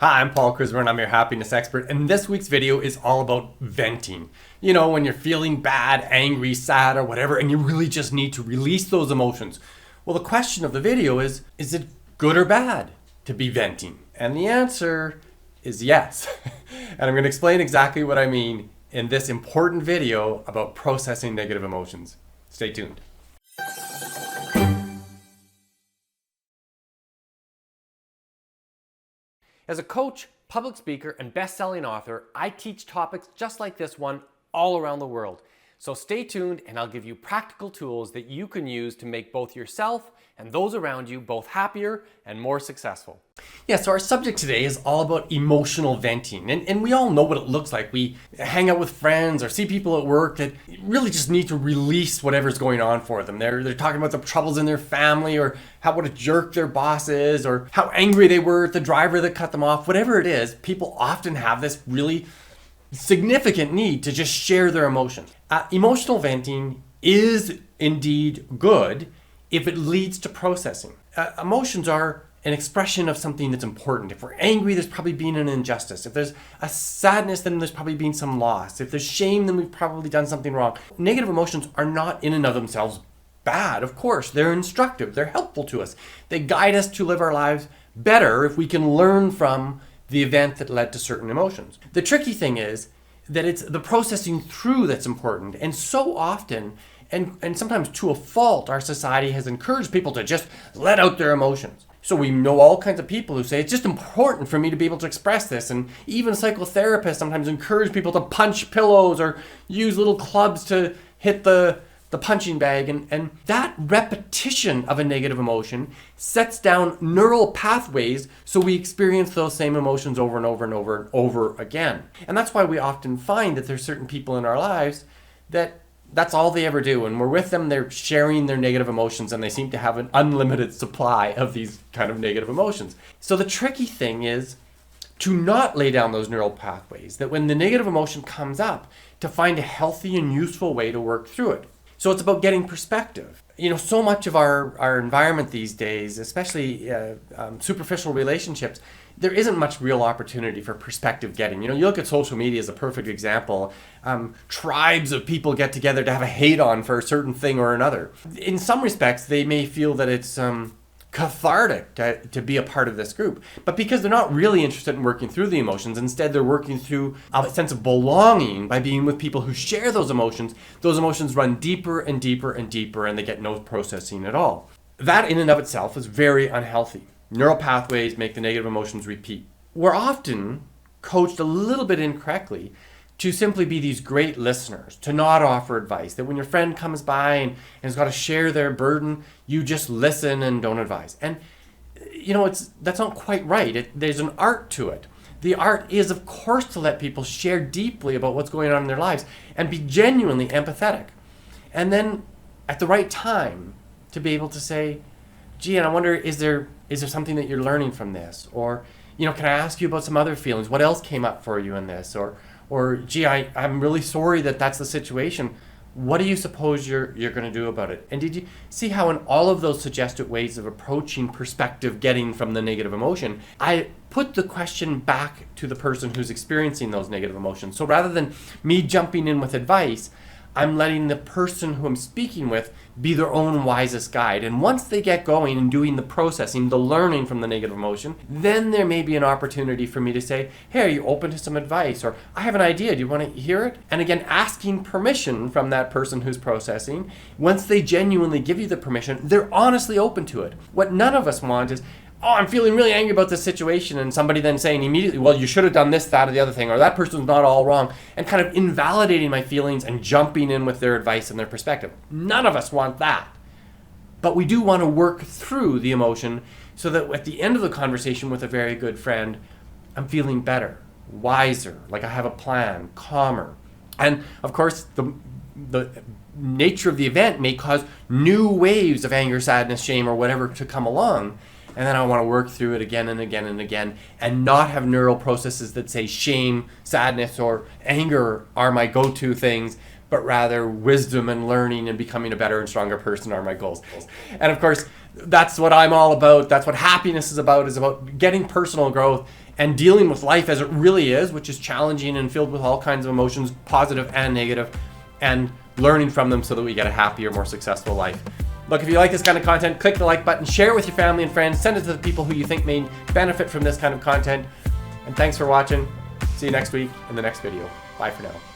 Hi, I'm Paul Crismer and I'm your happiness expert, and this week's video is all about venting. You know, when you're feeling bad, angry, sad, or whatever, and you really just need to release those emotions. Well, the question of the video is it good or bad to be venting? And the answer is yes. And I'm going to explain exactly what I mean in this important video about processing negative emotions. Stay tuned. As a coach, public speaker, and best-selling author, I teach topics just like this one all around the world. So stay tuned and I'll give you practical tools that you can use to make both yourself and those around you both happier and more successful. Yeah, so our subject today is all about emotional venting. And we all know what it looks like. We hang out with friends or see people at work that really just need to release whatever's going on for them. They're talking about the troubles in their family or what a jerk their boss is or how angry they were at the driver that cut them off. Whatever it is, people often have this really significant need to just share their emotions. Emotional venting is indeed good if it leads to processing. Emotions are an expression of something that's important. If we're angry, there's probably been an injustice. If there's a sadness, then there's probably been some loss. If there's shame, then we've probably done something wrong. Negative emotions are not in and of themselves bad, of course. They're instructive. They're helpful to us. They guide us to live our lives better if we can learn from the event that led to certain emotions. The tricky thing is that it's the processing through that's important. And so often, and sometimes to a fault, our society has encouraged people to just let out their emotions. So we know all kinds of people who say, it's just important for me to be able to express this. And even psychotherapists sometimes encourage people to punch pillows or use little clubs to hit the punching bag. And that repetition of a negative emotion sets down neural pathways so we experience those same emotions over and over and over and over again. And that's why we often find that there's certain people in our lives that's all they ever do. When we're with them, they're sharing their negative emotions and they seem to have an unlimited supply of these kind of negative emotions. So the tricky thing is to not lay down those neural pathways, that when the negative emotion comes up, to find a healthy and useful way to work through it. So it's about getting perspective. You know, so much of our environment these days, especially superficial relationships, there isn't much real opportunity for perspective getting. You know, you look at social media as a perfect example. Tribes of people get together to have a hate on for a certain thing or another. In some respects, they may feel that it's cathartic to be a part of this group. But because they're not really interested in working through the emotions, instead they're working through a sense of belonging by being with people who share those emotions run deeper and deeper and deeper and they get no processing at all. That in and of itself is very unhealthy. Neural pathways make the negative emotions repeat. We're often coached a little bit incorrectly to simply be these great listeners, to not offer advice, that when your friend comes by and has got to share their burden, you just listen and don't advise. And you know, that's not quite right. There's an art to it. The art is, of course, to let people share deeply about what's going on in their lives and be genuinely empathetic. And then at the right time to be able to say, gee, and I wonder, is there something that you're learning from this? Or, you know, can I ask you about some other feelings? What else came up for you in this? Or gee, I'm really sorry that that's the situation. What do you suppose you're going to do about it? And did you see how in all of those suggested ways of approaching perspective getting from the negative emotion, I put the question back to the person who's experiencing those negative emotions. So rather than me jumping in with advice, I'm letting the person who I'm speaking with be their own wisest guide. And once they get going and doing the processing, the learning from the negative emotion, then there may be an opportunity for me to say, hey, are you open to some advice? Or I have an idea, do you want to hear it? And again, asking permission from that person who's processing. Once they genuinely give you the permission, they're honestly open to it. What none of us want is, oh, I'm feeling really angry about this situation, and somebody then saying immediately, well, you should have done this, that, or the other thing, or that person's not all wrong, and kind of invalidating my feelings and jumping in with their advice and their perspective. None of us want that. But we do want to work through the emotion so that at the end of the conversation with a very good friend, I'm feeling better, wiser, like I have a plan, calmer. And of course, the nature of the event may cause new waves of anger, sadness, shame, or whatever to come along. And then I want to work through it again and again and again and not have neural processes that say shame, sadness, or anger are my go-to things, but rather wisdom and learning and becoming a better and stronger person are my goals. And of course, that's what I'm all about. That's what happiness is about getting personal growth and dealing with life as it really is, which is challenging and filled with all kinds of emotions, positive and negative, and learning from them so that we get a happier, more successful life. Look, if you like this kind of content, click the like button, share it with your family and friends, send it to the people who you think may benefit from this kind of content. And thanks for watching. See you next week in the next video. Bye for now.